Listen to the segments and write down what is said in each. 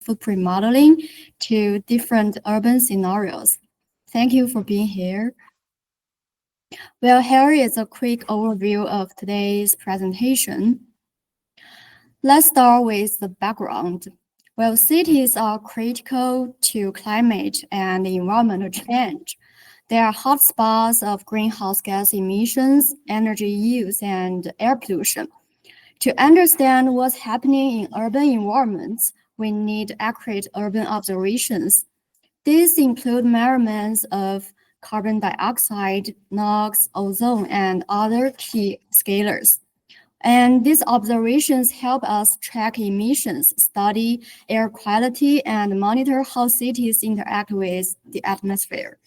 footprint modeling to different urban scenarios. Thank you for being here. Well, here is a quick overview of today's presentation. Let's start with the background. Well, cities are critical to climate and environmental change. They are hotspots of greenhouse gas emissions, energy use, and air pollution. To understand what's happening in urban environments, we need accurate urban observations. These include measurements of carbon dioxide, NOx, ozone, and other key scalars. And these observations help us track emissions, study air quality, and monitor how cities interact with the atmosphere.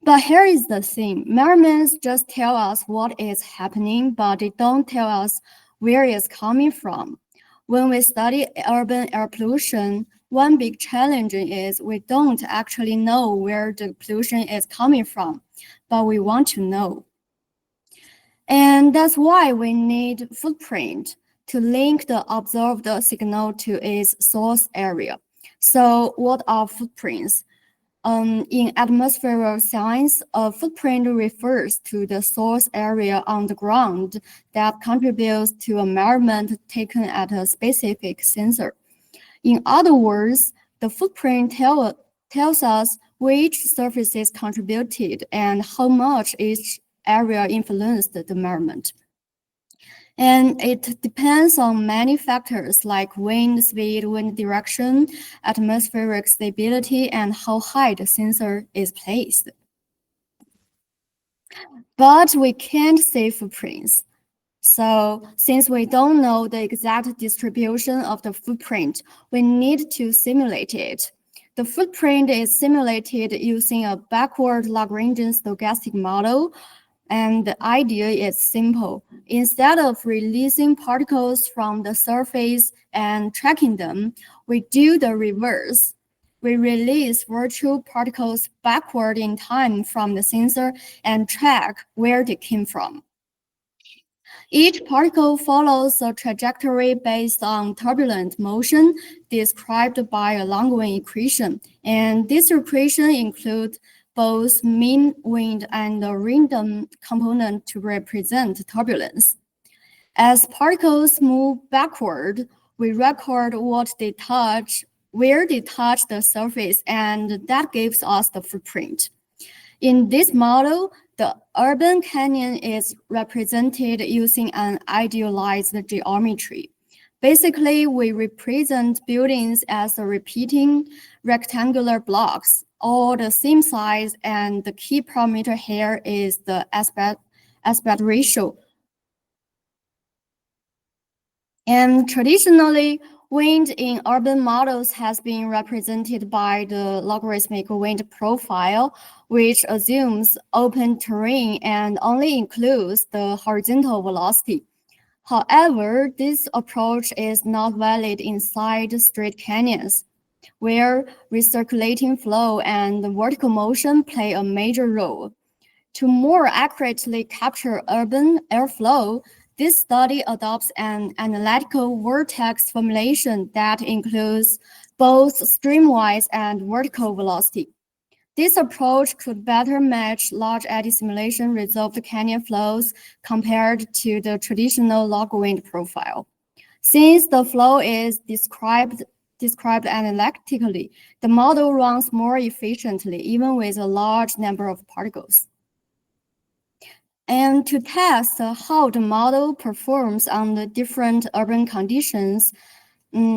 But here is the thing. Measurements just tell us what is happening, but they don't tell us where it's coming from. When we study urban air pollution, one big challenge is we don't actually know where the pollution is coming from, but we want to know. And that's why we need footprint to link the observed signal to its source area. So what are footprints? In atmospheric science, a footprint refers to the source area on the ground that contributes to a measurement taken at a specific sensor. In other words, the footprint tells us which surfaces contributed and how much each area influenced the measurement. And it depends on many factors like wind speed, wind direction, atmospheric stability, and how high the sensor is placed. But we can't see footprints. So since we don't know the exact distribution of the footprint, we need to simulate it. The footprint is simulated using a backward Lagrangian stochastic model. And the idea is simple. Instead of releasing particles from the surface and tracking them, we do the reverse. We release virtual particles backward in time from the sensor and track where they came from. Each particle follows a trajectory based on turbulent motion described by a Lagrangian equation, and this equation includes both mean wind and the random component to represent turbulence. As particles move backward, we record what they touch, where they touch the surface, and that gives us the footprint. In this model, the urban canyon is represented using an idealized geometry. Basically, we represent buildings as repeating rectangular blocks, all the same size, and the key parameter here is the aspect ratio. And traditionally, wind in urban models has been represented by the logarithmic wind profile, which assumes open terrain and only includes the horizontal velocity. However, this approach is not valid inside straight canyons, where recirculating flow and vertical motion play a major role. To more accurately capture urban airflow, this study adopts an analytical vortex formulation that includes both streamwise and vertical velocity. This approach could better match large-eddy simulation resolved canyon flows compared to the traditional log wind profile. Since the flow is described analytically, the model runs more efficiently, even with a large number of particles. And to test how the model performs under different urban conditions,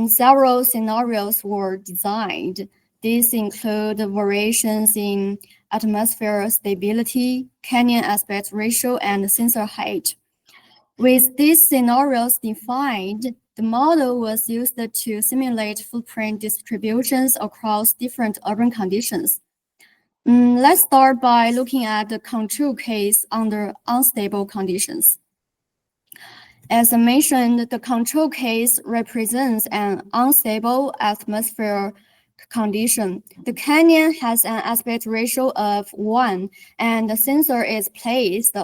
several scenarios were designed. These include variations in atmosphere stability, canyon aspect ratio, and sensor height. With these scenarios defined, the model was used to simulate footprint distributions across different urban conditions. Let's start by looking at the control case under unstable conditions. As I mentioned, the control case represents an unstable atmosphere condition. The canyon has an aspect ratio of 1, and the sensor is placed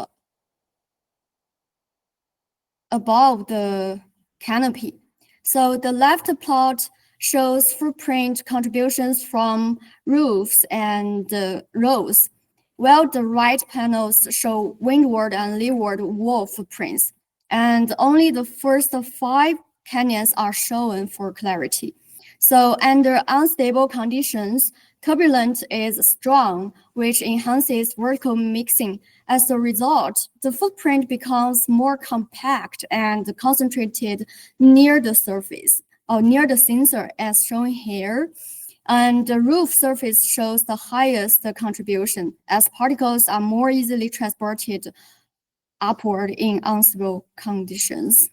above the canopy. So the left plot shows footprint contributions from roofs and roads, while the right panels show windward and leeward wall footprints. And only the first 5 canyons are shown for clarity. So under unstable conditions, turbulence is strong, which enhances vertical mixing. As a result, the footprint becomes more compact and concentrated near the surface, or near the sensor as shown here. And the roof surface shows the highest contribution as particles are more easily transported upward in unstable conditions.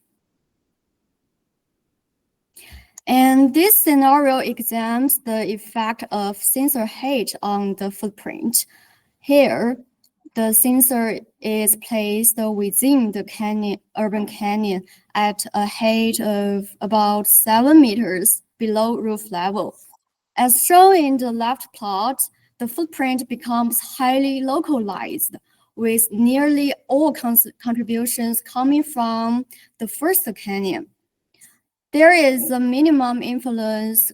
And this scenario examines the effect of sensor height on the footprint. Here, the sensor is placed within the canyon, urban canyon at a height of about 7 meters below roof level. As shown in the left plot, the footprint becomes highly localized, with nearly all contributions coming from the first canyon. There is a minimum influence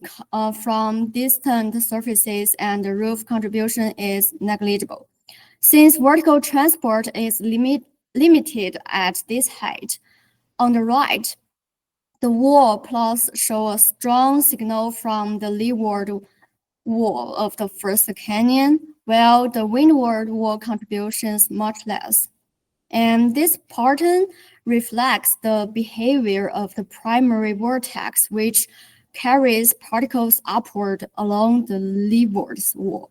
from distant surfaces, and the roof contribution is negligible. Since vertical transport is limited at this height, on the right, the wall plots show a strong signal from the leeward wall of the first canyon, while the windward wall contributions much less. And this pattern reflects the behavior of the primary vortex, which carries particles upward along the leeward wall.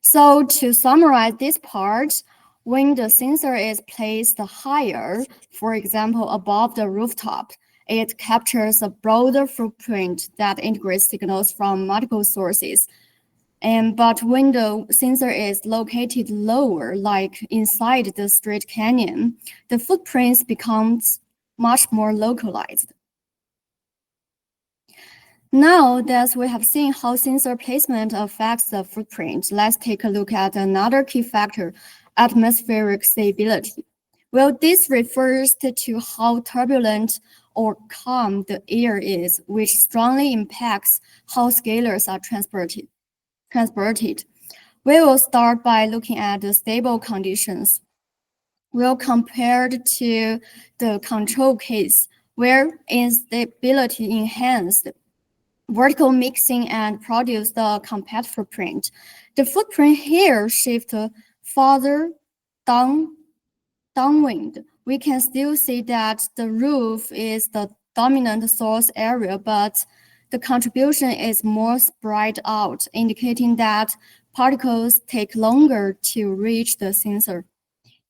So to summarize this part, when the sensor is placed higher, for example, above the rooftop, it captures a broader footprint that integrates signals from multiple sources. But when the sensor is located lower, like inside the straight canyon, the footprints becomes much more localized. Now that we have seen how sensor placement affects the footprint, let's take a look at another key factor, atmospheric stability. Well, this refers to how turbulent or calm the air is, which strongly impacts how scalars are transported. We will start by looking at the stable conditions. We'll compare to the control case, where instability enhanced vertical mixing and produce the compact footprint. The footprint here shifts farther downwind. We can still see that the roof is the dominant source area, but the contribution is more spread out, indicating that particles take longer to reach the sensor.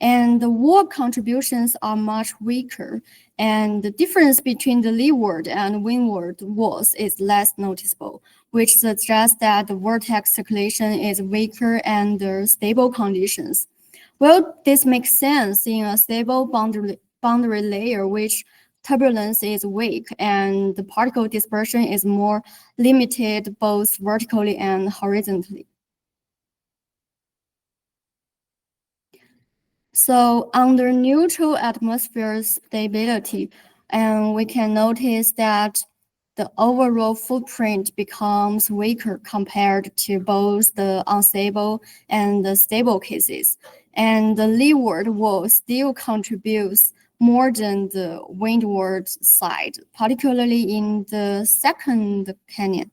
And the wall contributions are much weaker, and the difference between the leeward and windward walls is less noticeable, which suggests that the vortex circulation is weaker under stable conditions. Well, this makes sense in a stable boundary layer, which turbulence is weak and the particle dispersion is more limited both vertically and horizontally. So under neutral atmosphere stability, we can notice that the overall footprint becomes weaker compared to both the unstable and the stable cases. And the leeward wall still contributes more than the windward side, particularly in the second canyon.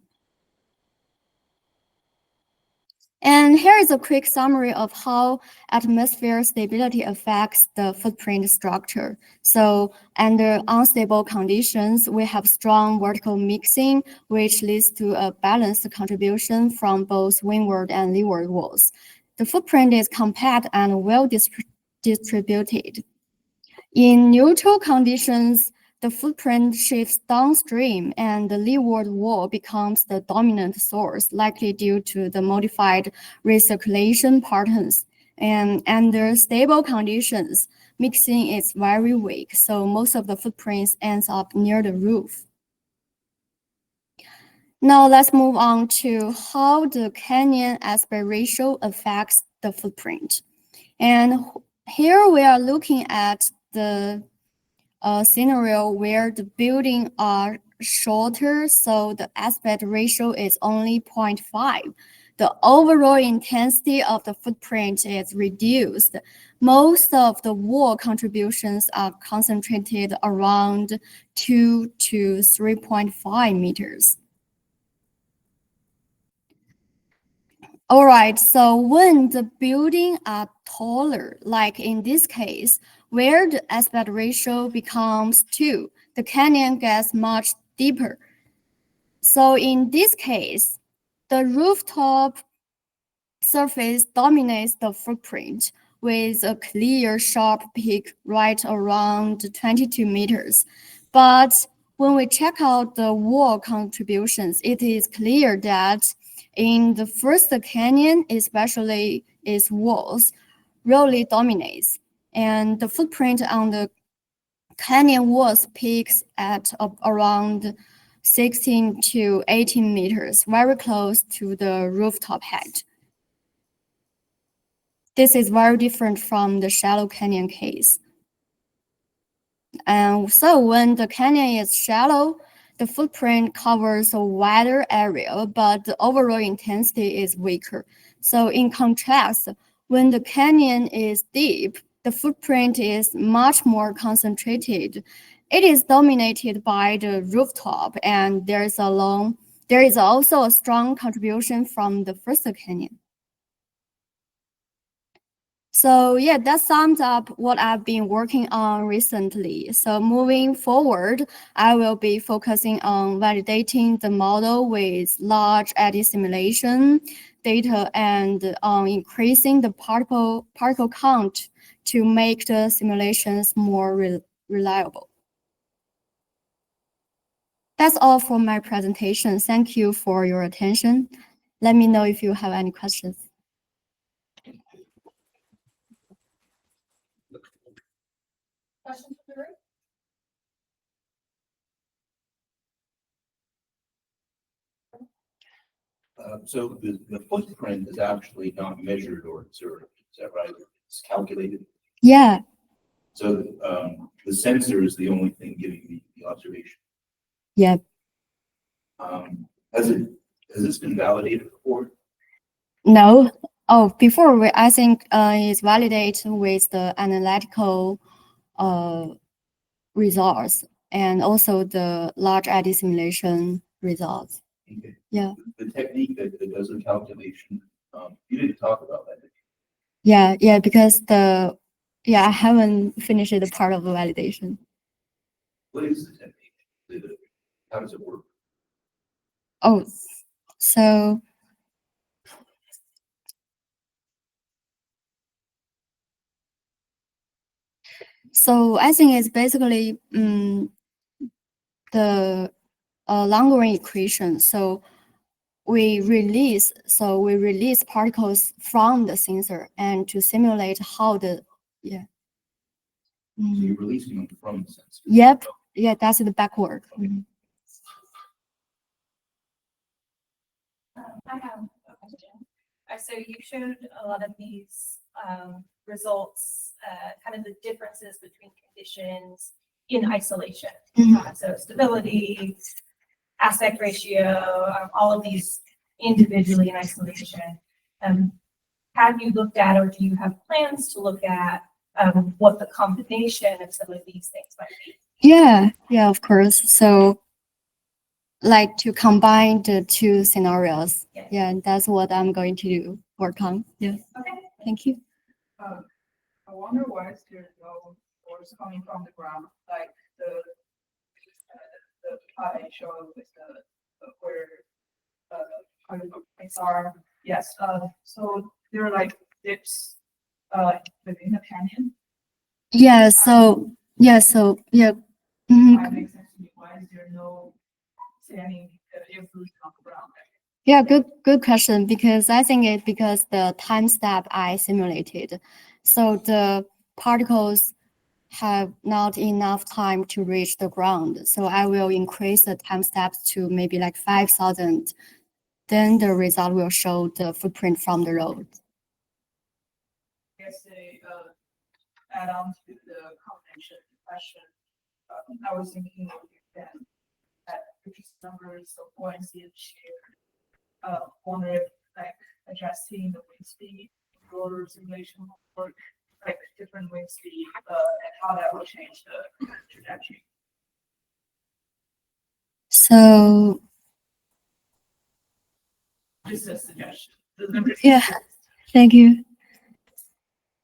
And here is a quick summary of how atmosphere stability affects the footprint structure. So under unstable conditions, we have strong vertical mixing, which leads to a balanced contribution from both windward and leeward walls. The footprint is compact and well distributed. In neutral conditions, the footprint shifts downstream and the leeward wall becomes the dominant source, likely due to the modified recirculation patterns. And under stable conditions, mixing is very weak, so most of the footprints ends up near the roof. Now let's move on to how the canyon aspect ratio affects the footprint. And here we are looking at the a scenario where the buildings are shorter, so the aspect ratio is only 0.5. The overall intensity of the footprint is reduced. Most of the wall contributions are concentrated around 2 to 3.5 meters. All right, so when the buildings are taller, like in this case, where the aspect ratio becomes 2, the canyon gets much deeper. So in this case, the rooftop surface dominates the footprint with a clear, sharp peak right around 22 meters. But when we check out the wall contributions, it is clear that in the first canyon, especially its walls, really dominates. And the footprint on the canyon walls peaks at around 16 to 18 meters, very close to the rooftop height. This is very different from the shallow canyon case. And so when the canyon is shallow, the footprint covers a wider area, but the overall intensity is weaker. So in contrast, when the canyon is deep, the footprint is much more concentrated. It is dominated by the rooftop, and there is also a strong contribution from the first canyon. So yeah, that sums up what I've been working on recently. So moving forward, I will be focusing on validating the model with large-eddy simulation data and on increasing the particle count to make the simulations more reliable. That's all for my presentation. Thank you for your attention. Let me know if you have any questions. Questions from the room? So the footprint is actually not measured or observed, is that right? It's calculated. Yeah. So the sensor is the only thing giving the observation. Yeah. Has this been validated before? No. Oh, before I think it's validated with the analytical results and also the large-eddy simulation results. Okay. Yeah. The technique that does the calculation, you didn't talk about that. Yeah, because I haven't finished the part of the validation. What is the technique? How does it work? Oh, so I think it's basically the Lagrangian equation. So we release particles from the sensor and to simulate how the So you're releasing them from the sensor. Yep. Yeah, that's the backward. I have a question. So you showed a lot of these results, kind of the differences between conditions in isolation. So stability, aspect ratio, all of these individually in isolation. Have you looked at, or do you have plans to look at what the combination of some of these things might be? Yeah, of course. So like to combine the two scenarios. Yeah, that's what I'm going to work on. Yeah. Okay. Thank you. I wonder why there's no force coming from the ground, like the pie shown with the where XR. Yes. So there are like dips within the canyon. Yeah. So yeah. Why makes sense to me? Why is there no standing influence on the ground? Yeah, good question, because I think it's because the time step I simulated. So the particles have not enough time to reach the ground. So I will increase the time steps to maybe like 5,000. Then the result will show the footprint from the road. I guess they add on to the convention question. I was thinking that purchase numbers of buoyancy and shear. Wonder if like adjusting the wind speed, rotor simulation will work, like different wind speed, and how that will change the trajectory. So Just a suggestion. The numbers- yeah, thank you.